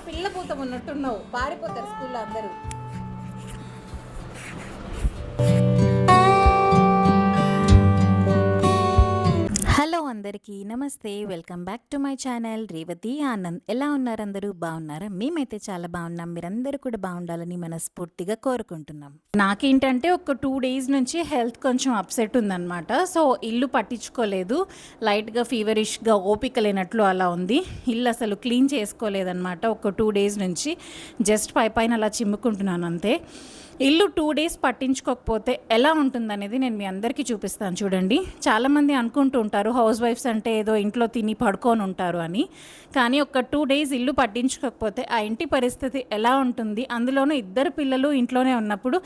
పిల్ల పూతం ఉన్నట్టున్నావు, పారిపోతారు స్కూల్లో అందరూ. హలో అందరికీ నమస్తే, welcome back to my channel Revathi Anand. ఎలా ఉన్నారు అందరూ? బాగున్నారా? మేమైతే చాలా బాగున్నాం. మీరందరూ కూడా బాగుండాలని మనస్ఫూర్తిగా కోరుకుంటున్నాం. నాకేంటంటే ఒక 2 days నుంచి హెల్త్ కొంచెం అప్సెట్ ఉందన్నమాట. సో ఇల్లు పట్టించుకోలేదు, లైట్గా ఫీవరిష్గా ఓపిక లేనట్లు అలా ఉంది. ఇల్లు అసలు క్లీన్ చేసుకోలేదన్నమాట ఒక 2 days నుంచి. జస్ట్ పైన అలా చిమ్ముకుంటున్నాను అంతే. ఇల్లు 2 days పట్టించుకోకపోతే ఎలా ఉంటుందనేది నేను మీ అందరికీ చూపిస్తాను చూడండి. చాలామంది అనుకుంటూ ఉంటారు హౌస్ వైఫ్స్ అంటే ఏదో ఇంట్లో తిని పడుకొని ఉంటారు అని. కానీ ఒక 2 days ఇల్లు పట్టించుకోకపోతే ఆ ఇంటి పరిస్థితి ఎలా ఉంటుంది, అందులోనూ 2 పిల్లలు ఇంట్లోనే ఉన్నప్పుడు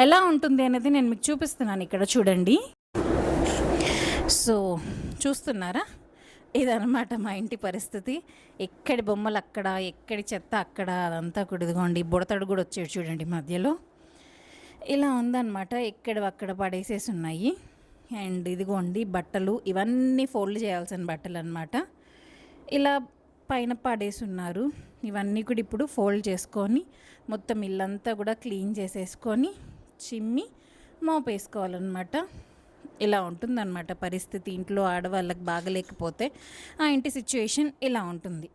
ఎలా ఉంటుంది అనేది నేను మీకు చూపిస్తున్నాను ఇక్కడ చూడండి. సో చూస్తున్నారా, ఇదనమాట మా ఇంటి పరిస్థితి. ఎక్కడి బొమ్మలు అక్కడ, ఎక్కడి చెత్త అక్కడ, అదంతా కూడా ఇదిగోండి. బుడతడు కూడా వచ్చాడు చూడండి మధ్యలో. ఇలా ఉందన్నమాట, ఎక్కడవక్కడ పడేసేసి ఉన్నాయి. అండ్ ఇదిగోండి బట్టలు, ఇవన్నీ ఫోల్డ్ చేయాల్సిన బట్టలు అనమాట. ఇలా పైన పడేసి ఉన్నారు. ఇవన్నీ కూడా ఇప్పుడు ఫోల్డ్ చేసుకొని మొత్తం ఇల్లంతా కూడా క్లీన్ చేసేసుకొని చిమ్మి మోపేసుకోవాలన్నమాట. ఇలా ఉంటుందన్నమాట పరిస్థితి. ఇంట్లో ఆడవాళ్ళకి బాగలేకపోతే ఆ ఇంటి సిచ్యుయేషన్ ఇలా ఉంటుంది.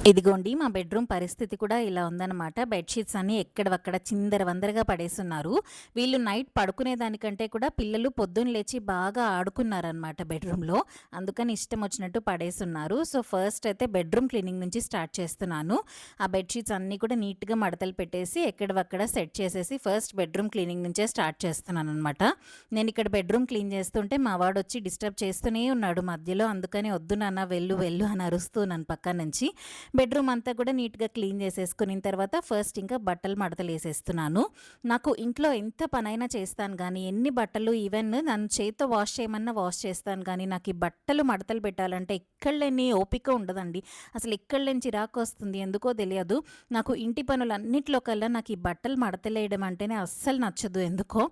ఇదిగోండి మా బెడ్రూమ్ పరిస్థితి కూడా ఇలా ఉందన్నమాట. బెడ్షీట్స్ అన్నీ ఎక్కడవక్కడ చిందరవందరగా పడేస్తున్నారు. వీళ్ళు నైట్ పడుకునేదానికంటే కూడా పిల్లలు పొద్దున్న లేచి బాగా ఆడుకున్నారనమాట బెడ్రూమ్లో, అందుకని ఇష్టం వచ్చినట్టు పడేస్తున్నారు. సో ఫస్ట్ అయితే బెడ్రూమ్ క్లీనింగ్ నుంచి స్టార్ట్ చేస్తున్నాను. ఆ బెడ్షీట్స్ అన్నీ కూడా నీట్గా మడతలు పెట్టేసి ఎక్కడవక్కడ సెట్ చేసేసి ఫస్ట్ బెడ్రూమ్ క్లీనింగ్ నుంచే స్టార్ట్ చేస్తున్నాను అనమాట. నేను ఇక్కడ బెడ్రూమ్ క్లీన్ చేస్తుంటే మా వాడు వచ్చి డిస్టర్బ్ చేస్తూనే ఉన్నాడు మధ్యలో. అందుకని వద్దు నాన్న వెళ్ళు వెళ్ళు అని అరుస్తూ నన్ను పక్క నుంచి. బెడ్రూమ్ అంతా కూడా నీట్గా క్లీన్ చేసేసుకున్న తర్వాత ఫస్ట్ ఇంకా బట్టలు మడతలు వేసేస్తున్నాను. నాకు ఇంట్లో ఎంత పనైనా చేస్తాను కానీ, ఎన్ని బట్టలు ఈవెన్ నన్ను చేతితో వాష్ చేయమన్నా వాష్ చేస్తాను కానీ, నాకు ఈ బట్టలు మడతలు పెట్టాలంటే ఇక్కడ లేని ఓపిక ఉండదండి. అసలు ఇక్కడ లేని చిరాకు వస్తుంది, ఎందుకో తెలియదు. నాకు ఇంటి పనులన్నింటిలో కల్లా నాకు ఈ బట్టలు మడతలేయడం అంటేనే అస్సలు నచ్చదు ఎందుకో.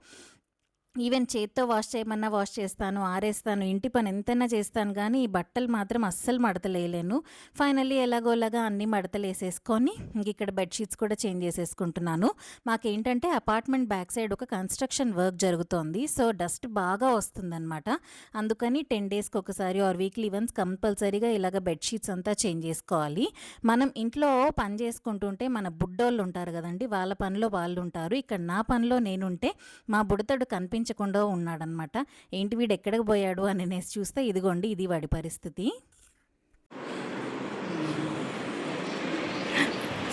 ఈవెన్ చేత్తో వాష్ చేయమన్నా వాష్ చేస్తాను, ఆరేస్తాను, ఇంటి పని ఎంతైనా చేస్తాను కానీ ఈ బట్టలు మాత్రం అస్సలు మడతలేయలేను. ఫైనల్లీ ఎలాగోలాగా అన్నీ మడతలు వేసేసుకొని ఇంక ఇక్కడ బెడ్షీట్స్ కూడా చేంజ్ చేసేసుకుంటున్నాను. మాకేంటంటే అపార్ట్మెంట్ బ్యాక్ సైడ్ ఒక కన్స్ట్రక్షన్ వర్క్ జరుగుతోంది. సో డస్ట్ బాగా వస్తుందన్నమాట. అందుకని 10 daysకి ఒకసారి ఆర్ వీక్లీ వన్స్ కంపల్సరీగా ఇలాగ బెడ్షీట్స్ అంతా చేంజ్ చేసుకోవాలి. మనం ఇంట్లో పని చేసుకుంటుంటే మన బుడ్డోళ్ళు ఉంటారు కదండి, వాళ్ళ పనిలో వాళ్ళు ఉంటారు. ఇక్కడ నా పనిలో నేనుంటే మా బుడతడు కనిపించకుండా ఉన్నాడనమాట. ఏంటి వీడు ఎక్కడికి పోయాడు అని నేసి చూస్తే ఇదిగోండి ఇది వాడి పరిస్థితి.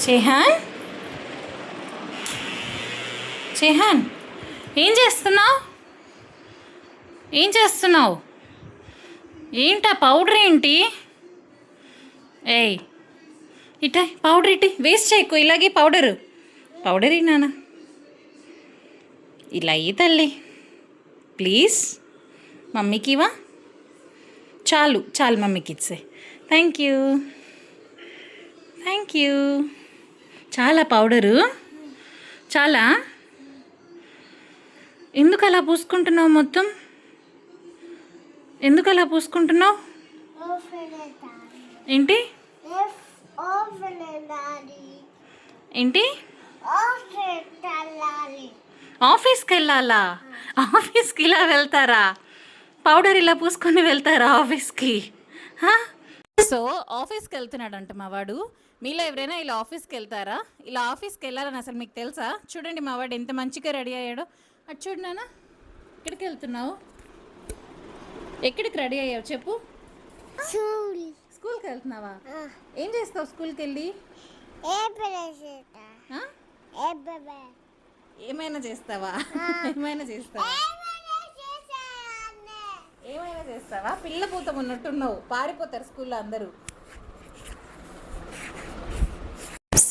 చేహాన్, చేహాన్ ఏం చేస్తున్నావు? ఏం చేస్తున్నావు? ఏంటా పౌడర్ ఏంటి? ఏయ్ ఇట పౌడర్ ఇటు వేస్ట్ చేయకు, ఇలాగే పౌడర్ నాన్న, ఇలా అయ్యి తల్లి ప్లీజ్. మమ్మీకి ఇవా, చాలు చాలు మమ్మీకి ఇచ్చే. Thank you. చాలా పౌడరు, చాలా. ఎందుకు అలా పూసుకుంటున్నావు? మొత్తం ఎందుకు అలా పూసుకుంటున్నావు? ఏంటి ఏంటి? ఆఫీస్కి వెళ్ళాలా? ఆఫీస్కి ఇలా వెళ్తారా? పౌడర్ ఇలా పూసుకొని వెళ్తారా ఆఫీస్కి? సో ఆఫీస్కి వెళ్తున్నాడంట మా వాడు. మీలో ఎవరైనా ఇలా ఆఫీస్కి వెళ్తారా? ఇలా ఆఫీస్కి వెళ్ళాలని అసలు మీకు తెలుసా? చూడండి మా వాడు ఎంత మంచిగా రెడీ అయ్యాడో. అటు చూడు నాన్న, ఎక్కడికి వెళ్తున్నావు? ఎక్కడికి రెడీ అయ్యావు చెప్పు? స్కూల్కి వెళ్తున్నావా? ఏం చేస్తావు స్కూల్కి వెళ్ళి? ఏమైనా చేస్తావా? ఏమైనా చేస్తావా? పిల్ల పూతం ఉన్నట్టున్నావు, పారిపోతారు స్కూల్లో అందరూ.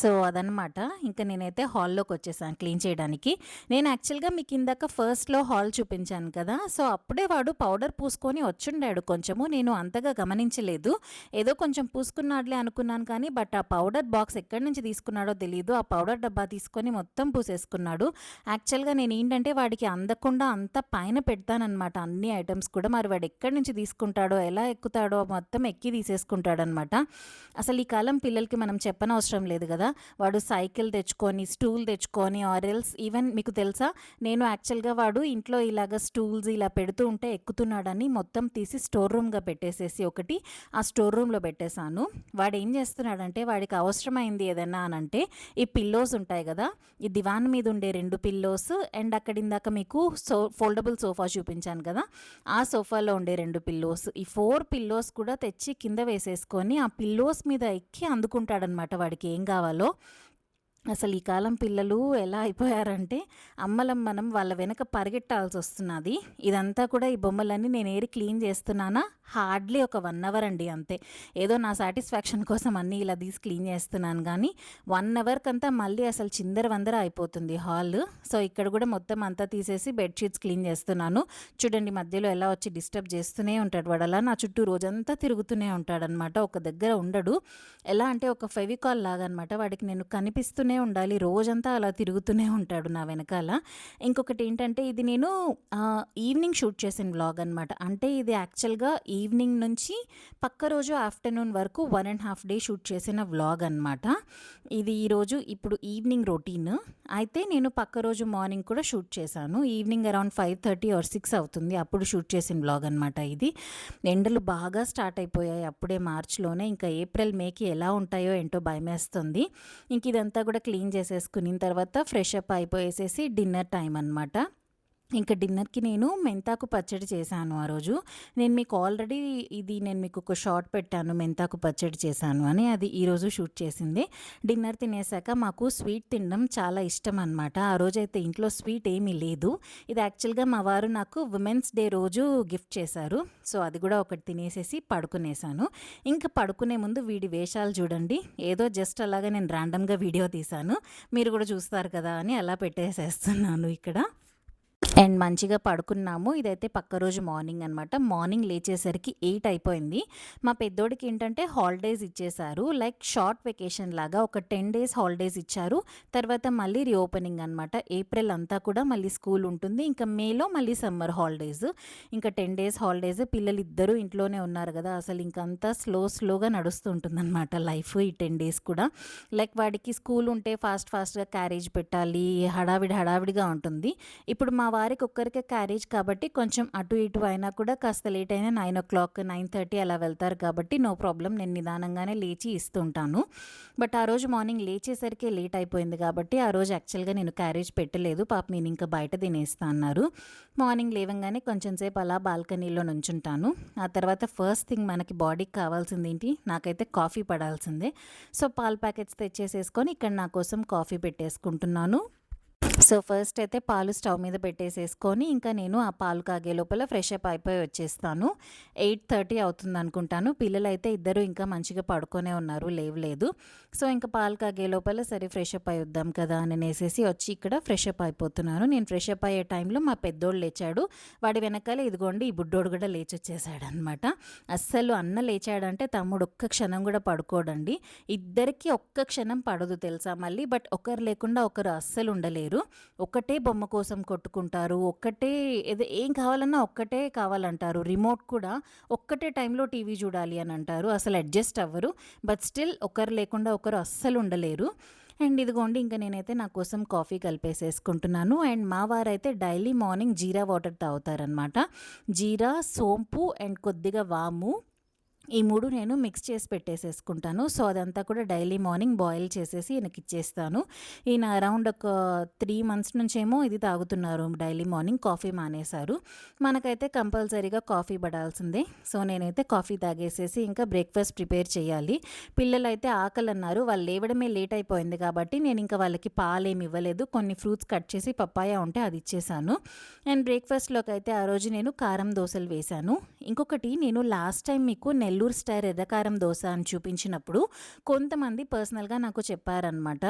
సో సో అదనమాట. ఇంక నేనైతే హాల్లోకొచ్చేసాను క్లీన్ చేయడానికి. నేను యాక్చువల్‌గా మీకు ఇందాక ఫస్ట్‌లో హాల్ చూపించాను కదా! సో అప్పుడే వాడు పౌడర్ పూసుకొని వచ్చుండాడు కొంచెము. నేను అంతగా గమనించలేదు. ఏదో కొంచెం పూసుకున్నాడులే అనుకున్నాను కానీ, బట్ ఆ పౌడర్ బాక్స్ ఎక్కడి నుంచి తీసుకున్నాడో తెలీదు. ఆ పౌడర్ డబ్బా తీసుకొని మొత్తం పూసేసుకున్నాడు. యాక్చువల్‌గా నేనేంటంటే వాడికి అందకుండా అంతా పైన పెడతాననమాట అన్ని ఐటెమ్స్ కూడా. మరి వాడు ఎక్కడి నుంచి తీసుకుంటాడో, ఎలా ఎక్కుతాడో మొత్తం ఎక్కి తీసేసుకుంటాడనమాట. అసలు ఈ కాలం పిల్లలకి మనం చెప్పనవసరం లేదు కదా! వాడు సైకిల్ తెచ్చుకొని, స్టూల్ తెచ్చుకొని ఆర్ ఎల్స్ ఈవెన్ మీకు తెలుసా? నేను యాక్చువల్‌గా వాడు ఇంట్లో ఇలాగ స్టూల్స్ ఇలా పెడుతూ ఉంటే ఎక్కుతున్నాడని మొత్తం తీసి స్టోర్ రూమ్‌గా పెట్టేసేసి ఒకటి ఆ స్టోర్ రూమ్‌లో పెట్టేశాను. వాడేం చేస్తున్నాడంటే వాడికి అవసరమైంది ఏదన్నా అనంటే ఈ పిల్లోస్ ఉంటాయి కదా! ఈ దివాన్ మీద ఉండే 2 పిల్లోస్ అండ్ అక్కడ ఇందాక మీకు ఫోల్డబుల్ సోఫా చూపించాను కదా! ఆ సోఫాలో ఉండే 2 పిల్లోస్. ఈ 4 పిల్లోస్ కూడా తెచ్చి కింద వేసేసుకొని ఆ పిల్లోస్ మీద ఎక్కి అందుకుంటాడనమాట వాడికి ఏం కావాలో. అసలు ఈ కాలం పిల్లలు ఎలా అయిపోయారంటే అమ్మలం మనం వాళ్ళ వెనక పరిగెట్టాల్సొస్తున్నది. ఇదంతా కూడా ఈ బొమ్మలన్నీ నేను ఏరి క్లీన్ చేస్తున్నానా హార్డ్లీ ఒక 1 అవర్ అండి అంతే. ఏదో నా సాటిస్ఫాక్షన్ కోసం అన్నీ ఇలా తీసి క్లీన్ చేస్తున్నాను కానీ 1 అవర్‌కంతా మళ్ళీ అసలు చిందరవందర అయిపోతుంది హాల్. సో ఇక్కడ కూడా మొత్తం అంతా తీసేసి బెడ్‌షీట్స్ క్లీన్ చేస్తున్నాను. చూడండి మధ్యలో ఎలా వచ్చి డిస్టర్బ్ చేస్తూనే ఉంటాడు వాడు. అలా నా చుట్టూ రోజంతా తిరుగుతూనే ఉంటాడనమాట. ఒక దగ్గర ఉండడు. ఎలా అంటే ఒక ఫెవికాల్ లాగా అనమాట. వాడికి నేను కనిపిస్తూనే ఉండాలి. రోజంతా అలా తిరుగుతూనే ఉంటాడు నా వెనకాల. ఇంకొకటి ఏంటంటే ఇది నేను ఈవినింగ్ షూట్ చేసిన వ్లాగ్ అనమాట. అంటే ఇది యాక్చువల్‌గా ఈవినింగ్ నుంచి పక్క రోజు ఆఫ్టర్‌నూన్ వరకు 1½ డే షూట్ చేసిన వ్లాగ్ అనమాట. ఇది ఈరోజు ఇప్పుడు ఈవినింగ్ రొటీన్. అయితే నేను పక్క రోజు మార్నింగ్ కూడా షూట్ చేశాను. ఈవినింగ్ అరౌండ్ 5:30 ఆర్ 6 అవుతుంది. అప్పుడు షూట్ చేసిన వ్లాగ్ అనమాట ఇది. ఎండలు బాగా స్టార్ట్ అయిపోయాయి అప్పుడే మార్చ్‌లోనే. ఇంకా ఏప్రిల్, మేకి ఎలా ఉంటాయో ఏంటో భయమేస్తుంది. ఇంక ఇదంతా కూడా క్లీన్ చేసేసుకున్న తర్వాత ఫ్రెష్ అప్ అయిపోయేసేసి డిన్నర్ టైం అనమాట. ఇంకా డిన్నర్‌కి నేను మెంతాకు పచ్చడి చేశాను ఆ రోజు. నేను మీకు ఆల్రెడీ నేను మీకు ఒక షార్ట్ పెట్టాను మెంతాకు పచ్చడి చేశాను అని. అది ఈరోజు షూట్ చేసిందే. డిన్నర్ తినేసాక మాకు స్వీట్ తినడం చాలా ఇష్టం అనమాట. ఆ రోజైతే ఇంట్లో స్వీట్ ఏమీ లేదు. ఇది యాక్చువల్‌గా మా వారు నాకు విమెన్స్ డే రోజు గిఫ్ట్ చేశారు. సో అది కూడా ఒకటి తినేసేసి పడుకునేసాను. ఇంకా పడుకునే ముందు వీడి వేషాలు చూడండి. ఏదో జస్ట్ అలాగా నేను ర్యాండమ్‌గా వీడియో తీశాను. మీరు కూడా చూస్తారు కదా అని అలా పెట్టేసేస్తున్నాను ఇక్కడ. అండ్ మంచిగా పడుకున్నాము. ఇదైతే పక్క రోజు మార్నింగ్ అనమాట. మార్నింగ్ లేచేసరికి 8 అయిపోయింది. మా పెద్దోడికి ఏంటంటే హాలిడేస్ ఇచ్చేశారు. లైక్ షార్ట్ వెకేషన్ లాగా ఒక 10 డేస్ హాలిడేస్ ఇచ్చారు. తర్వాత మళ్ళీ రీఓపెనింగ్ అనమాట. ఏప్రిల్ అంతా కూడా మళ్ళీ స్కూల్ ఉంటుంది. ఇంకా మేలో మళ్ళీ సమ్మర్ హాలిడేస్. ఇంకా 10 డేస్ హాలిడేస్. పిల్లలు ఇద్దరూ ఇంట్లోనే ఉన్నారు కదా! అసలు ఇంకంతా స్లోగా నడుస్తుంటుందన్నమాట లైఫ్ ఈ 10 డేస్ కూడా. లైక్ వాడికి స్కూల్ ఉంటే ఫాస్ట్‌గా క్యారేజ్ పెట్టాలి. హడావిడిగా ఉంటుంది. ఇప్పుడు మా వారికి ఒక్కరికే క్యారేజ్ కాబట్టి కొంచెం అటు ఇటు అయినా కూడా కాస్త లేట్ అయినా 9:00, 9:30 అలా వెళ్తారు కాబట్టి నో ప్రాబ్లమ్. నేను నిదానంగానే లేచి ఇస్తుంటాను. బట్ ఆ రోజు మార్నింగ్ లేచేసరికి లేట్ అయిపోయింది కాబట్టి ఆ రోజు యాక్చువల్‌గా నేను క్యారేజ్ పెట్టలేదు. పాపం నేను ఇంకా బయట తినేస్తా అన్నారు. మార్నింగ్ లేవంగానే కొంచెం సేపు అలా బాల్కనీలో నుంచుంటాను. ఆ తర్వాత ఫస్ట్ థింగ్ మనకి బాడీకి కావాల్సింది ఏంటి? నాకైతే కాఫీ పడాల్సిందే. సో పాల ప్యాకెట్స్ తెచ్చేసేసుకొని ఇక్కడ నా కోసం కాఫీ పెట్టేసుకుంటున్నాను. సో ఫస్ట్ అయితే పాలు స్టవ్ మీద పెట్టేసేసుకొని ఇంకా నేను ఆ పాలు కాగే లోపల ఫ్రెష్ అప్ అయిపోయి వచ్చేస్తాను. 8:30 అవుతుంది అనుకుంటాను. పిల్లలైతే ఇద్దరు ఇంకా మంచిగా పడుకొనే ఉన్నారు, లేవలేదు. సో ఇంకా పాలు కాగే లోపల సరే ఫ్రెష్ అప్ అయి వద్దాం కదా అని అనేసి వచ్చి ఇక్కడ ఫ్రెష్ అప్ అయిపోతున్నాను. నేను ఫ్రెష్ అప్ అయ్యే టైంలో మా పెద్దోడు లేచాడు. వాడి వెనకాల ఇదిగోండి ఈ బుడ్డోడు కూడా లేచొచ్చేసాడు అనమాట. అస్సలు అన్న లేచాడంటే తమ్ముడు ఒక్క క్షణం కూడా పడుకోడండి. ఇద్దరికి ఒక్క క్షణం పడదు తెలుసా మళ్ళీ. బట్ ఒకరు లేకుండా ఒకరు అస్సలు ఉండలేరు. ఒక్కటే బొమ్మ కోసం కొట్టుకుంటారు. ఒక్కటే ఏం కావాలన్నా ఒక్కటే కావాలంటారు. రిమోట్ కూడా ఒక్కటే టైంలో టీవీ చూడాలి అని అంటారు. అసలు అడ్జస్ట్ అవ్వరు. బట్ స్టిల్ ఒకరు లేకుండా ఒకరు అస్సలు ఉండలేరు. అండ్ ఇదిగోండి ఇంకా నేనైతే నా కోసం కాఫీ కలిపేసేసుకుంటున్నాను. అండ్ మా వారైతే డైలీ మార్నింగ్ జీరా వాటర్ తాగుతారనమాట. జీరా, సోంపు అండ్ కొద్దిగా వాము ఈ 3 నేను మిక్స్ చేసి పెట్టేసేసుకుంటాను. సో అదంతా కూడా డైలీ మార్నింగ్ బాయిల్ చేసేసి ఈయనకి ఇచ్చేస్తాను. ఈయన అరౌండ్ ఒక 3 మంత్స్ నుంచేమో ఇది తాగుతున్నారు. డైలీ మార్నింగ్ కాఫీ మానేశారు. మనకైతే కంపల్సరీగా కాఫీ పడాల్సిందే. సో నేనైతే కాఫీ తాగేసేసి ఇంకా బ్రేక్ఫాస్ట్ ప్రిపేర్ చేయాలి. పిల్లలైతే ఆకలి అన్నారు. వాళ్ళు లేవడమే లేట్ అయిపోయింది కాబట్టి నేను ఇంకా వాళ్ళకి పాలేమి ఇవ్వలేదు. కొన్ని ఫ్రూట్స్ కట్ చేసి పప్పాయ ఉంటే అది ఇచ్చేసాను. అండ్ బ్రేక్ఫాస్ట్లోకి అయితే ఆ రోజు నేను కారం దోశలు వేశాను. ఇంకొకటి నేను లాస్ట్ టైం మీకు నెల్లూరు నెల్లూరు స్టైల్ ఎర్రకారం దోస అని చూపించినప్పుడు కొంతమంది పర్సనల్‌గా నాకు చెప్పారనమాట.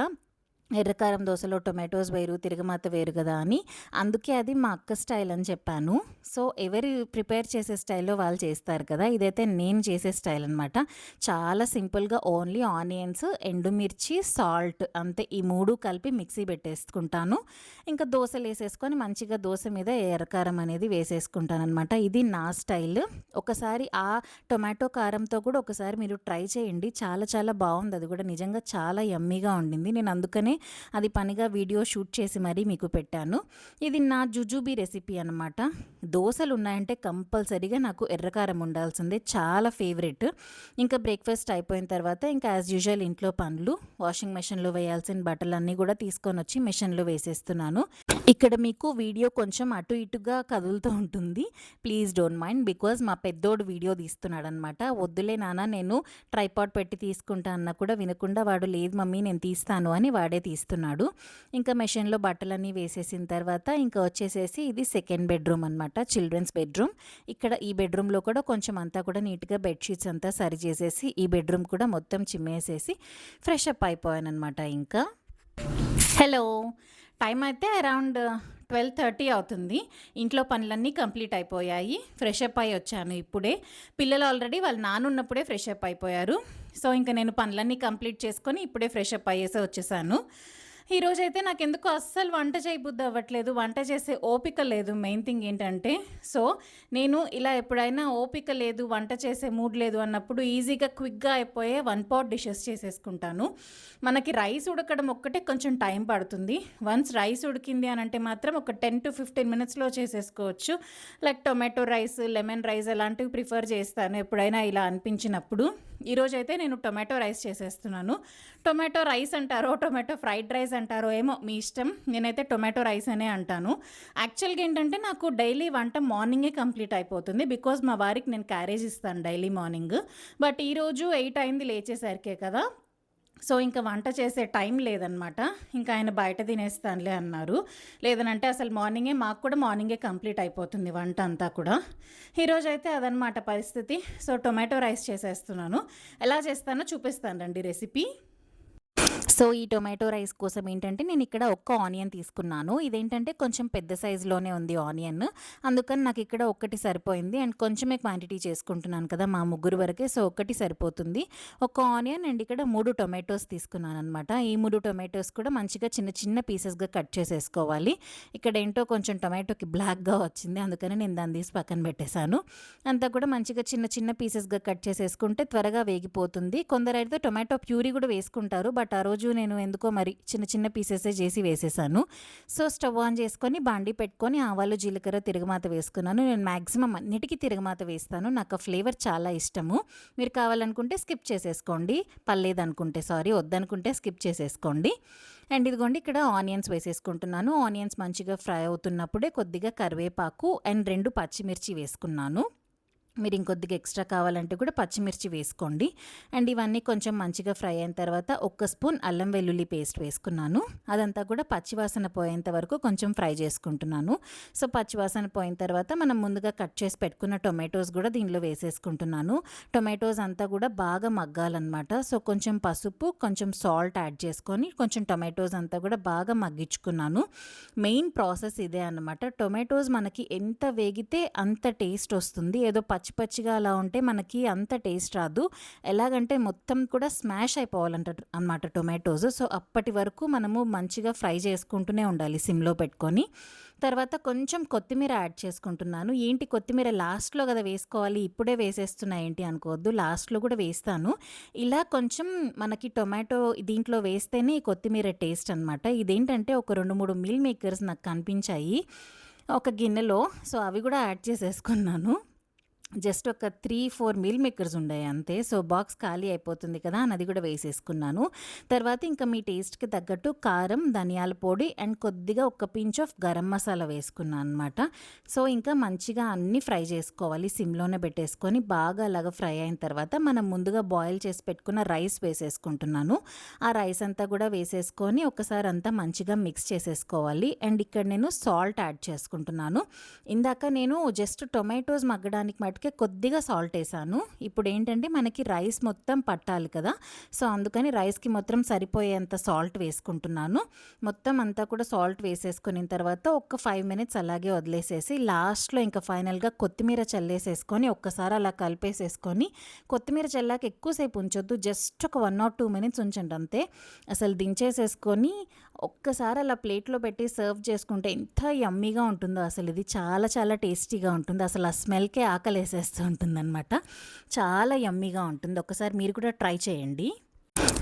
ఎర్రకారం దోసలో టొమాటోస్ వేరు, తిరగమాత వేరు కదా అని. అందుకే అది మా అక్క స్టైల్ అని చెప్పాను. సో, ఎవరు ప్రిపేర్ చేసే స్టైల్‌లో వాళ్ళు చేస్తారు కదా! ఇదైతే నేను చేసే స్టైల్ అనమాట. చాలా సింపుల్‌గా ఓన్లీ ఆనియన్స్, ఎండుమిర్చి, సాల్ట్ అంతే. ఈ 3 కలిపి మిక్సీ పెట్టేసుకుంటాను. ఇంకా దోసలేసేసుకొని మంచిగా దోస మీద ఎర్రకారం అనేది వేసేసుకుంటాననమాట. ఇది నా స్టైల్. ఒకసారి ఆ టొమాటో కారంతో కూడా ఒకసారి మీరు ట్రై చేయండి. చాలా చాలా బావుంది. అది కూడా నిజంగా చాలా యమ్మీగా ఉండింది. నేను అందుకనే అది పనిగా వీడియో షూట్ చేసి మరీ మీకు పెట్టాను. ఇది నా జుజుబీ రెసిపీ అనమాట. దోసలు ఉన్నాయంటే కంపల్సరీగా నాకు ఎర్రకారం ఉండాల్సిందే. చాలా ఫేవరెట్. ఇంకా బ్రేక్ఫాస్ట్ అయిపోయిన తర్వాత ఇంకా యాజ్ యూజువల్ ఇంట్లో పనులు, వాషింగ్ మెషిన్‌లో వేయాల్సిన బట్టలన్నీ కూడా తీసుకొనొచ్చి మెషిన్‌లో వేసేస్తున్నాను. ఇక్కడ మీకు వీడియో కొంచెం అటు ఇటుగా కదులుతూ ఉంటుంది. Please don't mind. బికాజ్ మా పెద్దోడు వీడియో తీస్తున్నాడనమాట. వద్దులే నాన్న నేను ట్రైపాడ్ పెట్టి తీసుకుంటా అన్నా కూడా వినకుండా వాడు లేదు మమ్మీ నేను తీస్తాను అని వాడే తీస్తున్నాడు. ఇంకా మెషిన్‌లో బట్టలన్నీ వేసేసిన తర్వాత ఇంకా వచ్చేసేసి ఇది సెకండ్ బెడ్‌రూమ్ అనమాట. Children's bedroom. ఇక్కడ ఈ బెడ్‌రూమ్‌లో కూడా కొంచెం అంతా కూడా నీట్‌గా బెడ్‌షీట్స్ అంతా సరి చేసేసి ఈ బెడ్‌రూమ్ కూడా మొత్తం చిమ్మేసేసి ఫ్రెష్ అప్ అయిపోయాననమాట ఇంకా. హలో! టైం అయితే అరౌండ్ 12:30 అవుతుంది. ఇంట్లో పనులన్నీ కంప్లీట్ అయిపోయాయి. ఫ్రెష్ అప్ అయ్యి వచ్చాను ఇప్పుడే. పిల్లలు ఆల్రెడీ వాళ్ళ నాన్న ఉన్నప్పుడే ఫ్రెష్ అప్ అయిపోయారు. సో, ఇంక నేను పనులన్నీ కంప్లీట్ చేసుకొని ఇప్పుడే ఫ్రెష్ అప్ అయ్యేసి వచ్చేసాను. ఈరోజైతే నాకెందుకో అస్సలు వంట చేయబుద్ధి అవ్వట్లేదు. వంట చేసే ఓపిక లేదు. మెయిన్ థింగ్ ఏంటంటే, సో, నేను ఇలా ఎప్పుడైనా ఓపిక లేదు, వంట చేసే మూడ్ లేదు అన్నప్పుడు ఈజీగా క్విక్‌గా అయిపోయే వన్ పాట్ డిషెస్ చేసేసుకుంటాను. మనకి రైస్ ఉడకడం ఒక్కటే కొంచెం టైం పడుతుంది. వన్స్ రైస్ ఉడికింది అనంటే మాత్రం ఒక 10-15 మినిట్స్‌లో చేసేసుకోవచ్చు. Like tomato rice, lemon rice అలాంటివి ప్రిఫర్ చేస్తాను ఎప్పుడైనా ఇలా అనిపించినప్పుడు. ఈరోజైతే నేను టొమాటో రైస్ చేసేస్తున్నాను. టొమాటో రైస్ అంటారో, టొమాటో ఫ్రైడ్ రైస్ అంటారో ఏమో మీ ఇష్టం. నేనైతే టొమాటో రైస్ అనే అంటాను. యాక్చువల్‌గా ఏంటంటే నాకు డైలీ వంట మార్నింగే కంప్లీట్ అయిపోతుంది. బికాజ్ మా వారికి నేను క్యారేజ్ ఇస్తాను డైలీ మార్నింగ్. బట్ ఈరోజు 8 అయింది లేచేసరికే కదా! సో, ఇంక వంట చేసే టైం లేదనమాట. ఇంకా ఆయన బయట తినేస్తానులే అన్నారు. లేదనంటే అసలు మాకు కూడా మార్నింగే కంప్లీట్ అయిపోతుంది వంట అంతా కూడా. ఈరోజైతే అదనమాట పరిస్థితి. సో, టొమాటో రైస్ చేసేస్తున్నాను. ఎలా చేస్తానో చూపిస్తాను రండి రెసిపీ. సో, ఈ టొమాటో రైస్ కోసం ఏంటంటే నేను ఇక్కడ ఒక్క ఆనియన్ తీసుకున్నాను. ఇదేంటంటే కొంచెం పెద్ద సైజులోనే ఉంది ఆనియన్. అందుకని నాకు ఇక్కడ ఒక్కటి సరిపోయింది. అండ్ కొంచెమే క్వాంటిటీ చేసుకుంటున్నాను కదా మా ముగ్గురు వరకే. సో, ఒక్కటి సరిపోతుంది. ఒక ఆనియన్ అండ్ ఇక్కడ 3 టొమాటోస్ తీసుకున్నాననమాట. ఈ 3 టొమాటోస్ కూడా మంచిగా చిన్న చిన్న పీసెస్‌గా కట్ చేసేసుకోవాలి. ఇక్కడ ఏంటో కొంచెం టొమాటోకి బ్లాక్‌గా వచ్చింది. అందుకని నేను దాన్ని తీసి పక్కన పెట్టేశాను. అంతా కూడా మంచిగా చిన్న చిన్న పీసెస్‌గా కట్ చేసేసుకుంటే త్వరగా వేగిపోతుంది. కొందరైతే టొమాటో ప్యూరీ కూడా వేసుకుంటారు. బట్ ఆ రోజు నేను ఎందుకో మరి చిన్న చిన్న పీసెసే చేసి వేసేసాను. సో, స్టవ్ ఆన్ చేసుకొని బాండీ పెట్టుకొని ఆవాలు, జీలకర్ర, తిరగమాత వేసుకున్నాను. నేను మ్యాక్సిమం అన్నిటికీ తిరగమాత వేస్తాను. నాకు ఆ ఫ్లేవర్ చాలా ఇష్టము. మీరు కావాలనుకుంటే స్కిప్ చేసేసుకోండి. వద్దనుకుంటే స్కిప్ చేసేసుకోండి. అండ్ ఇదిగోండి ఇక్కడ ఆనియన్స్ వేసేసుకుంటున్నాను. ఆనియన్స్ మంచిగా ఫ్రై అవుతున్నప్పుడే కొద్దిగా కరివేపాకు అండ్ 2 పచ్చిమిర్చి వేసుకున్నాను. మీరు ఇంకొద్దిగా ఎక్స్ట్రా కావాలంటే కూడా పచ్చిమిర్చి వేసుకోండి. అండ్ ఇవన్నీ కొంచెం మంచిగా ఫ్రై అయిన తర్వాత 1 స్పూన్ అల్లం వెల్లుల్లి పేస్ట్ వేసుకున్నాను. అదంతా కూడా పచ్చివాసన పోయేంత వరకు కొంచెం ఫ్రై చేసుకుంటున్నాను. సో, పచ్చివాసన పోయిన తర్వాత మనం ముందుగా కట్ చేసి పెట్టుకున్న టొమాటోస్ కూడా దీనిలో వేసేసుకుంటున్నాను. టొమాటోస్ అంతా కూడా బాగా మగ్గాలన్నమాట. సో, కొంచెం పసుపు, కొంచెం సాల్ట్ యాడ్ చేసుకొని కొంచెం టొమాటోస్ అంతా కూడా బాగా మగ్గించుకున్నాను. మెయిన్ ప్రాసెస్ ఇదే అన్నమాట. టొమాటోస్ మనకి ఎంత వేగితే అంత టేస్ట్ వస్తుంది. ఏదో పచ్చిగా అలా ఉంటే మనకి అంత టేస్ట్ రాదు. ఎలాగంటే మొత్తం కూడా స్మాష్ అయిపోవాలన్నమాట టొమాటోస్. సో, అప్పటి వరకు మనము మంచిగా ఫ్రై చేసుకుంటూనే ఉండాలి సిమ్‌లో పెట్టుకొని. తర్వాత కొంచెం కొత్తిమీర యాడ్ చేసుకుంటున్నాను. ఏంటి కొత్తిమీర లాస్ట్‌లో కదా వేసుకోవాలి, ఇప్పుడే వేసేస్తున్నా ఏంటి అనుకోవద్దు. లాస్ట్‌లో కూడా వేస్తాను. ఇలా కొంచెం మనకి టొమాటో దీంట్లో వేస్తేనే ఈ కొత్తిమీర టేస్ట్ అనమాట. ఇదేంటంటే ఒక 2, 3 మీల్ మేకర్స్ నాకు కనిపించాయి ఒక గిన్నెలో. సో, అవి కూడా యాడ్ చేసేసుకున్నాను. జస్ట్ ఒక 3-4 మీల్ మేకర్స్ ఉండాయి అంతే. సో, బాక్స్ ఖాళీ అయిపోతుంది కదా అని అది కూడా వేసేసుకున్నాను. తర్వాత ఇంకా మీ టేస్ట్‌కి తగ్గట్టు కారం, ధనియాల పొడి అండ్ కొద్దిగా ఒక పించ్ ఆఫ్ గరం మసాలా వేసుకున్నాను అనమాట. సో, ఇంకా మంచిగా అన్నీ ఫ్రై చేసుకోవాలి. సిమ్‌లోనే పెట్టేసుకొని బాగా అలాగా ఫ్రై అయిన తర్వాత మనం ముందుగా బాయిల్ చేసి పెట్టుకున్న రైస్ వేసేసుకుంటున్నాను. ఆ రైస్ అంతా కూడా వేసేసుకొని ఒకసారి అంతా మంచిగా మిక్స్ చేసేసుకోవాలి. అండ్ ఇక్కడ నేను సాల్ట్ యాడ్ చేసుకుంటున్నాను. ఇందాక నేను జస్ట్ టొమాటోస్ మగ్గడానికి సాల్ట్‌కే కొద్దిగా సాల్ట్ ఏసాను. ఇప్పుడేంటంటే మనకి రైస్ మొత్తం పట్టాలి కదా! సో, అందుకని రైస్‌కి మొత్తం సరిపోయేంత సాల్ట్ వేసుకుంటున్నాను. మొత్తం అంతా కూడా సాల్ట్ వేసేసుకునిన తర్వాత ఒక 5 మినిట్స్ అలాగే వదిలేసేసి లాస్ట్‌లో ఇంకా ఫైనల్‌గా కొత్తిమీర చల్లేసేసుకొని ఒక్కసారి అలా కలిపేసేసుకొని, కొత్తిమీర చల్లాక ఎక్కువ సేపు ఉంచొద్దు. జస్ట్ ఒక 1 ఆర్ 2 మినిట్స్ ఉంచండి అంతే. అసలు దించేసేసుకొని ఒక్కసారి అలా ప్లేట్‌లో పెట్టి సర్వ్ చేసుకుంటే ఎంత యమ్మీగా ఉంటుందో అసలు ఇది చాలా చాలా టేస్టీగా ఉంటుంది. అసలు ఆ స్మెల్‌కే ఆకలేసేస్తూ ఉంటుందనమాట. చాలా యమ్మీగా ఉంటుంది. ఒక్కసారి మీరు కూడా ట్రై చేయండి.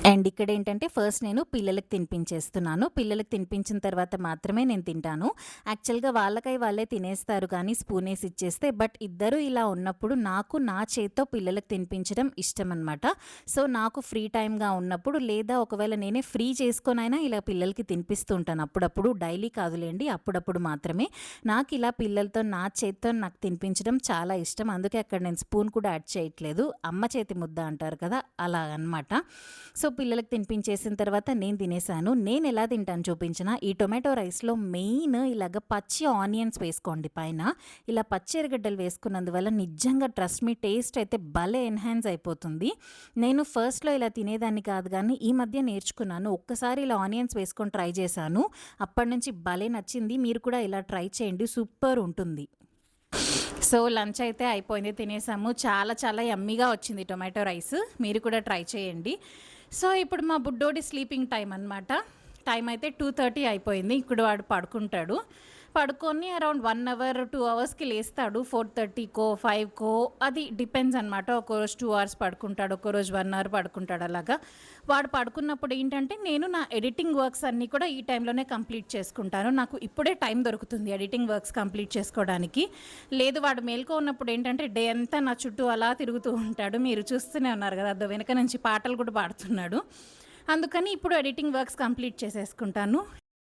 అండ్ ఇక్కడేంటంటే ఫస్ట్ నేను పిల్లలకి తినిపించేస్తున్నాను. పిల్లలకి తినిపించిన తర్వాత మాత్రమే నేను తింటాను. యాక్చువల్‌గా వాళ్ళకై వాళ్ళే తినేస్తారు కానీ స్పూనేసి ఇచ్చేస్తే. బట్ ఇద్దరు ఇలా ఉన్నప్పుడు నాకు నా చేత్తో పిల్లలకి తినిపించడం ఇష్టమనమాట. సో, నాకు ఫ్రీ టైమ్‌గా ఉన్నప్పుడు లేదా ఒకవేళ నేనే ఫ్రీ చేసుకొనైనా ఇలా పిల్లలకి తినిపిస్తూ ఉంటాను అప్పుడప్పుడు. డైలీ కాదులెండి. అప్పుడప్పుడు మాత్రమే. నాకిలా పిల్లలతో నా చేత్తో నాకు తినిపించడం చాలా ఇష్టం. అందుకే అక్కడ నేను స్పూన్ కూడా యాడ్ చేయట్లేదు. అమ్మ చేతి ముద్ద అంటారు కదా! అలాగనమాట. సో, పిల్లలకి తినిపించేసిన తర్వాత నేను తినేసాను. నేనెలా తింటాను చూపించనా? ఈ టొమాటో రైస్‌లో మెయిన్ ఇలాగ పచ్చి ఆనియన్స్ వేసుకోండి పైన. ఇలా పచ్చి ఎర్రగడ్డలు వేసుకున్నందువల్ల నిజంగా ట్రస్ట్ మీ టేస్ట్ అయితే భలే ఎన్హాన్స్ అయిపోతుంది. నేను ఫస్ట్‌లో ఇలా తినేదాన్ని కాదు గానీ, ఈ మధ్య నేర్చుకున్నాను. ఒక్కసారి ఇలా ఆనియన్స్ వేసుకొని ట్రై చేశాను. అప్పటినుంచి భలే నచ్చింది. మీరు కూడా ఇలా ట్రై చేయండి. సూపర్ ఉంటుంది. సో, లంచ్ అయితే అయిపోయింది. తినేసాము. చాలా చాలా యమ్మీగా వచ్చింది టొమాటో రైస్. మీరు కూడా ట్రై చేయండి. సో, ఇప్పుడు మా బుడ్డోడి స్లీపింగ్ టైమ్ అనమాట. టైం అయితే 2:30 అయిపోయింది. ఇప్పుడు వాడు పడుకుంటాడు. పడుకొని అరౌండ్ 1 అవర్, 2 అవర్స్‌కి లేస్తాడు. 4:30కో, 5కో అది డిపెండ్స్ అనమాట. ఒక్కోరోజు 2 అవర్స్ పడుకుంటాడు. ఒక్కోరోజు 1 అవర్ పడుకుంటాడు అలాగా. వాడు పడుకున్నప్పుడు ఏంటంటే నేను నా ఎడిటింగ్ వర్క్స్ అన్నీ కూడా ఈ టైంలోనే కంప్లీట్ చేసుకుంటాను. నాకు ఇప్పుడే టైం దొరుకుతుంది ఎడిటింగ్ వర్క్స్ కంప్లీట్ చేసుకోవడానికి. లేదు వాడు మేల్కో ఉన్నప్పుడు ఏంటంటే డే అంతా నా చుట్టూ అలా తిరుగుతూ ఉంటాడు. మీరు చూస్తూనే ఉన్నారు కదా! అదో వెనక నుంచి పాటలు కూడా పాడుతున్నాడు. అందుకని ఇప్పుడు ఎడిటింగ్ వర్క్స్ కంప్లీట్ చేసేసుకుంటాను.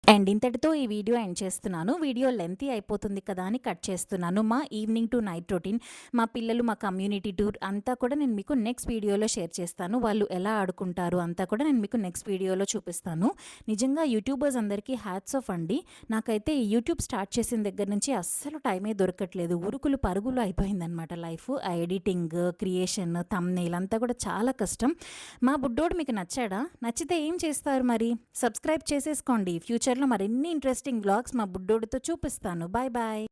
అండ్ ఇంతటితో ఈ వీడియో ఎండ్ చేస్తున్నాను. వీడియో లెంతీ అయిపోతుంది కదా అని కట్ చేస్తున్నాను. మా ఈవినింగ్ టు నైట్ రొటీన్, మా పిల్లలు, మా కమ్యూనిటీ టూర్ అంతా కూడా నేను మీకు నెక్స్ట్ వీడియోలో షేర్ చేస్తాను. వాళ్ళు ఎలా ఆడుకుంటారు అంతా కూడా నేను మీకు నెక్స్ట్ వీడియోలో చూపిస్తాను. నిజంగా యూట్యూబర్స్ అందరికీ హ్యాట్స్ ఆఫ్ అండి. నాకైతే ఈ యూట్యూబ్ స్టార్ట్ చేసిన దగ్గర నుంచి అస్సలు టైమే దొరకట్లేదు. ఉరుకులు పరుగులు అయిపోయిందనమాట లైఫ్. ఆ ఎడిటింగ్, క్రియేషన్, థంబ్‌నెయిల్ అంతా కూడా చాలా కష్టం. మా బుడ్డోడు మీకు నచ్చాడా? నచ్చితే ఏం చేస్తారు మరి? సబ్స్క్రైబ్ చేసేసుకోండి. ఫ్యూచర్లో మరిన్ని ఇంట్రెస్టింగ్ వ్లాగ్స్ మా బుడ్డోడితో చూపిస్తాను. Bye bye.